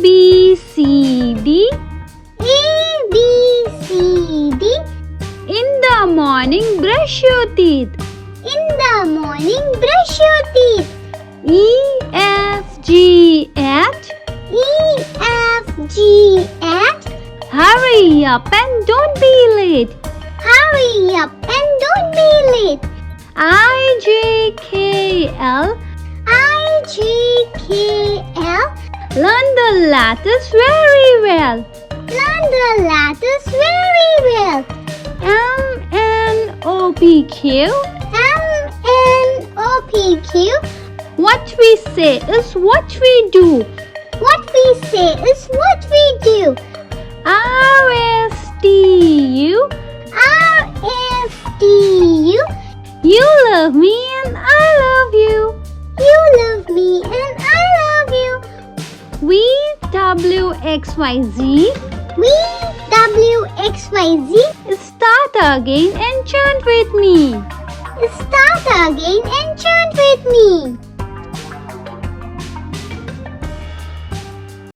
B, C, D. A, B, C, D. In the morning, brush your teeth. In the morning, brush your teeth. E, F, G, H. E, F, G, H. Hurry up and don't be late. Hurry up and don't be late. I, J, K, L. I, J, K, L. Learn the letters very well. Learn the letters very well. M, N, O, P, Q. M, N, O, P, Q. What we say is what we do. What we say is what we do. R, S, T, U. R, S, T, U. You love me and I love you. You love me and I love you. V, W, X, Y, Z. V, W, X, Y, Z. Start again and chant with me. Start again and chant with me.